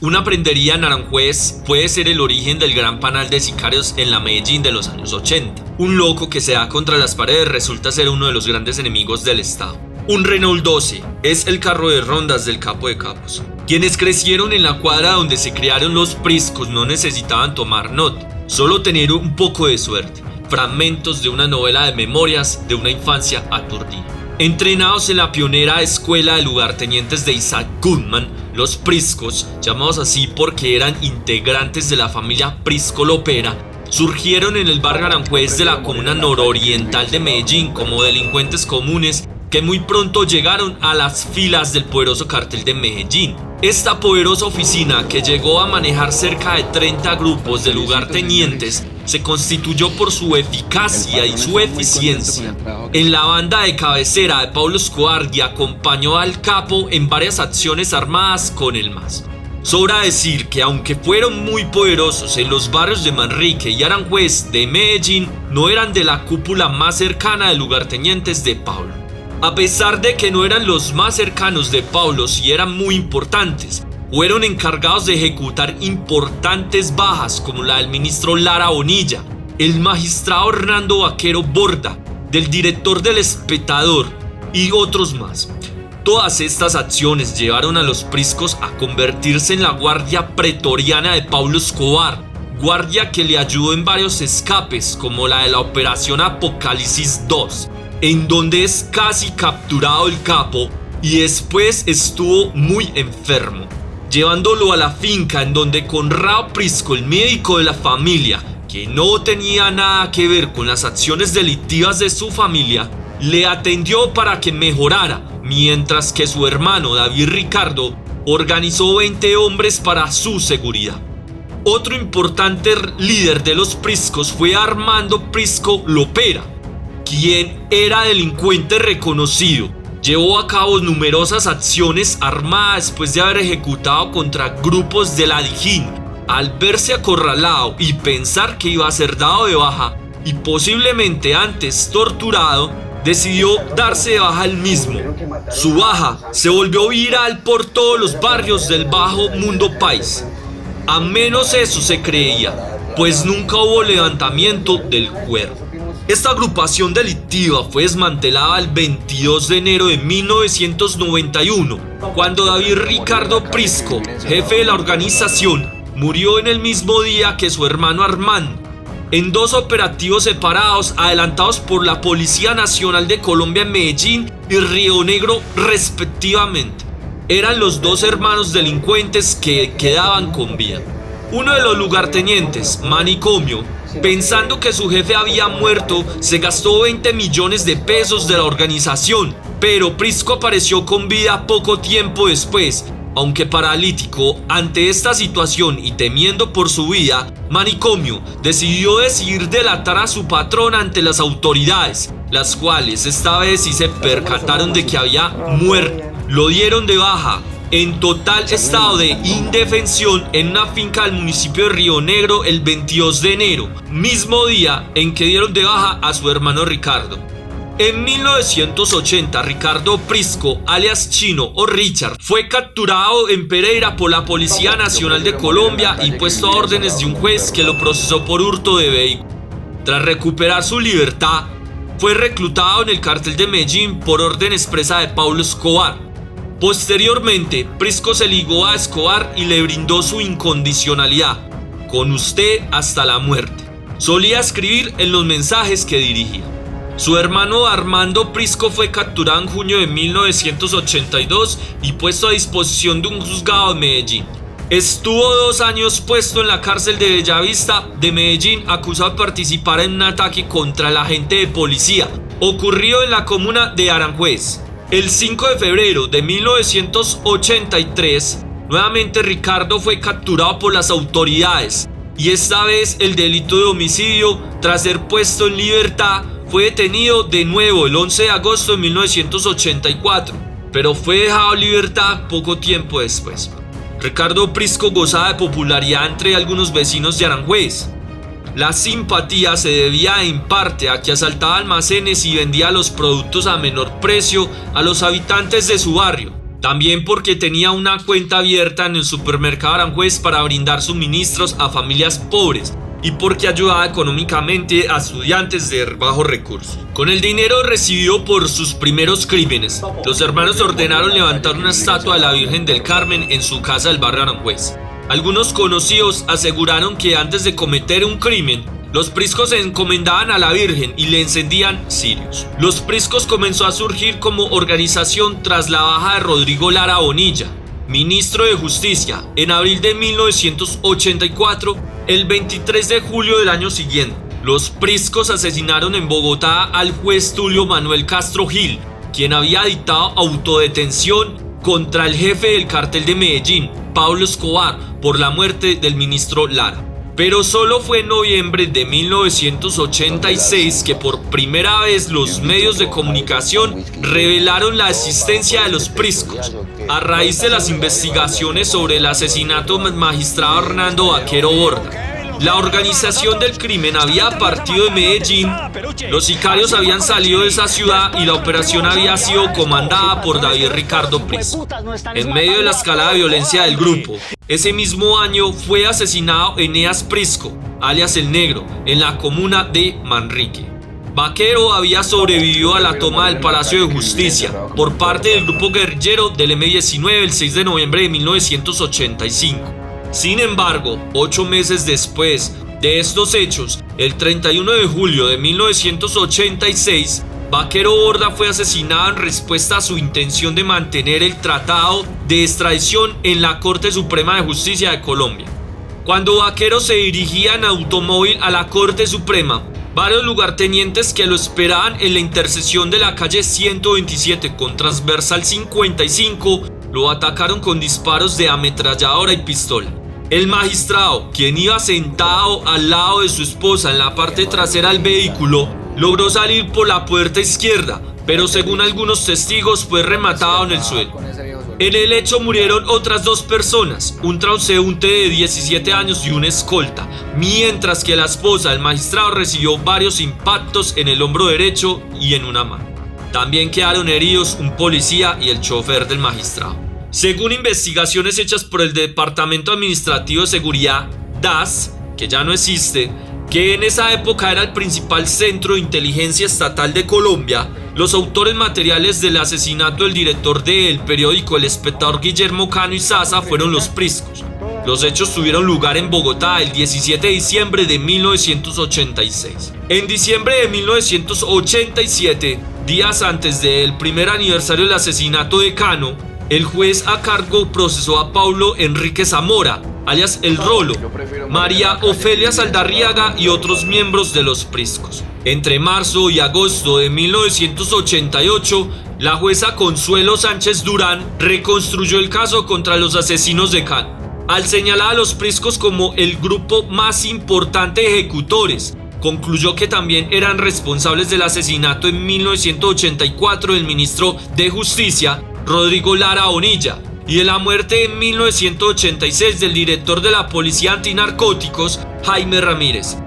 Una prendería en Aranjuez puede ser el origen del gran panal de sicarios en la Medellín de los años 80. Un loco que se da contra las paredes resulta ser uno de los grandes enemigos del Estado. Un Renault 12 es el carro de rondas del capo de capos. Quienes crecieron en la cuadra donde se criaron los priscos no necesitaban tomar nota, solo tener un poco de suerte. Fragmentos de una novela de memorias de una infancia aturdida. Entrenados en la pionera escuela de lugartenientes de Isaac Goodman, los priscos, llamados así porque eran integrantes de la familia Prisco-Lopera, surgieron en el barrio Aranjuez de la comuna nororiental de Medellín como delincuentes comunes que muy pronto llegaron a las filas del poderoso cartel de Medellín. Esta poderosa oficina, que llegó a manejar cerca de 30 grupos de lugartenientes, se constituyó por su eficacia y su eficiencia. En la banda de cabecera de Pablo Escobar y acompañó al capo en varias acciones armadas con el MAS. Sobra decir que aunque fueron muy poderosos en los barrios de Manrique y Aranjuez de Medellín, no eran de la cúpula más cercana de lugartenientes de Pablo. A pesar de que no eran los más cercanos de Pablo, sí eran muy importantes. Fueron encargados de ejecutar importantes bajas como la del ministro Lara Bonilla, el magistrado Hernando Vaquero Borda, del director del Espectador y otros más. Todas estas acciones llevaron a los priscos a convertirse en la guardia pretoriana de Pablo Escobar, guardia que le ayudó en varios escapes como la de la Operación Apocalipsis 2, en donde es casi capturado el capo y después estuvo muy enfermo, llevándolo a la finca en donde Conrado Prisco, el médico de la familia, que no tenía nada que ver con las acciones delictivas de su familia, le atendió para que mejorara, mientras que su hermano David Ricardo organizó 20 hombres para su seguridad. Otro importante líder de los priscos fue Armando Prisco Lopera, quien era delincuente reconocido. Llevó a cabo numerosas acciones armadas después de haber ejecutado contra grupos de la Dijín. Al verse acorralado y pensar que iba a ser dado de baja y posiblemente antes torturado, decidió darse de baja él mismo. Su baja se volvió viral por todos los barrios del bajo mundo país. A menos eso se creía, pues nunca hubo levantamiento del cuerpo. Esta agrupación delictiva fue desmantelada el 22 de enero de 1991, cuando David Ricardo Prisco, jefe de la organización, murió en el mismo día que su hermano Armando, en dos operativos separados adelantados por la Policía Nacional de Colombia en Medellín y Río Negro respectivamente. Eran los dos hermanos delincuentes que quedaban con vida. Uno de los lugartenientes, Manicomio, pensando que su jefe había muerto, se gastó 20 millones de pesos de la organización, pero Prisco apareció con vida poco tiempo después. Aunque paralítico ante esta situación y temiendo por su vida, Manicomio decidió delatar a su patrón ante las autoridades, las cuales esta vez sí se percataron de que había muerto. Lo dieron de baja en total estado de indefensión en una finca del municipio de Río Negro el 22 de enero, mismo día en que dieron de baja a su hermano Ricardo. En 1980, Ricardo Prisco, alias Chino o Richard, fue capturado en Pereira por la Policía Nacional de Colombia y puesto a órdenes de un juez que lo procesó por hurto de vehículo. Tras recuperar su libertad, fue reclutado en el cartel de Medellín por orden expresa de Pablo Escobar. Posteriormente, Prisco se ligó a Escobar y le brindó su incondicionalidad, con usted hasta la muerte. Solía escribir en los mensajes que dirigía. Su hermano Armando Prisco fue capturado en junio de 1982 y puesto a disposición de un juzgado de Medellín. Estuvo 2 años puesto en la cárcel de Bellavista de Medellín, acusado de participar en un ataque contra el agente de policía, ocurrido en la comuna de Aranjuez. El 5 de febrero de 1983, nuevamente Ricardo fue capturado por las autoridades y esta vez el delito de homicidio, tras ser puesto en libertad, fue detenido de nuevo el 11 de agosto de 1984, pero fue dejado en libertad poco tiempo después. Ricardo Prisco gozaba de popularidad entre algunos vecinos de Aranjuez. La simpatía se debía en parte a que asaltaba almacenes y vendía los productos a menor precio a los habitantes de su barrio. También porque tenía una cuenta abierta en el supermercado Aranjuez para brindar suministros a familias pobres y porque ayudaba económicamente a estudiantes de bajos recursos. Con el dinero recibido por sus primeros crímenes, los hermanos ordenaron levantar una estatua de la Virgen del Carmen en su casa del barrio Aranjuez. Algunos conocidos aseguraron que antes de cometer un crimen, los priscos se encomendaban a la Virgen y le encendían cirios. Los priscos comenzó a surgir como organización tras la baja de Rodrigo Lara Bonilla, ministro de Justicia, en abril de 1984. El 23 de julio del año siguiente, los priscos asesinaron en Bogotá al juez Tulio Manuel Castro Gil, quien había dictado autodetención contra el jefe del cartel de Medellín, Pablo Escobar, por la muerte del ministro Lara. Pero solo fue en noviembre de 1986 que por primera vez los medios de comunicación revelaron la existencia de los priscos, a raíz de las investigaciones sobre el asesinato del magistrado Hernando Vaquero Borda. La organización del crimen había partido de Medellín, los sicarios habían salido de esa ciudad y la operación había sido comandada por David Ricardo Prisco. En medio de la escalada de violencia del grupo, ese mismo año fue asesinado Eneas Prisco, alias El Negro, en la comuna de Manrique. Vaquero había sobrevivido a la toma del Palacio de Justicia por parte del grupo guerrillero del M-19 el 6 de noviembre de 1985. Sin embargo, 8 meses después de estos hechos, el 31 de julio de 1986, Vaquero Borda fue asesinado en respuesta a su intención de mantener el tratado de extradición en la Corte Suprema de Justicia de Colombia. Cuando Vaquero se dirigía en automóvil a la Corte Suprema, varios lugartenientes que lo esperaban en la intersección de la calle 127 con transversal 55 lo atacaron con disparos de ametralladora y pistola. El magistrado, quien iba sentado al lado de su esposa en la parte trasera del vehículo, logró salir por la puerta izquierda, pero según algunos testigos fue rematado en el suelo. En el hecho murieron otras 2 personas, un transeúnte de 17 años y un escolta, mientras que la esposa del magistrado recibió varios impactos en el hombro derecho y en una mano. También quedaron heridos un policía y el chofer del magistrado. Según investigaciones hechas por el Departamento Administrativo de Seguridad, DAS, que ya no existe, que en esa época era el principal centro de inteligencia estatal de Colombia, los autores materiales del asesinato del director del periódico El Espectador Guillermo Cano Izaza fueron los priscos. Los hechos tuvieron lugar en Bogotá el 17 de diciembre de 1986. En diciembre de 1987, días antes del primer aniversario del asesinato de Cano, el juez a cargo procesó a Paulo Enrique Zamora, alias El Rolo, María Ofelia Saldarriaga y otros miembros de los priscos. Entre marzo y agosto de 1988, la jueza Consuelo Sánchez Durán reconstruyó el caso contra los asesinos de Cano, al señalar a los priscos como el grupo más importante de ejecutores. Concluyó que también eran responsables del asesinato en 1984 del ministro de Justicia, Rodrigo Lara Bonilla, y de la muerte en 1986 del director de la Policía Antinarcóticos, Jaime Ramírez.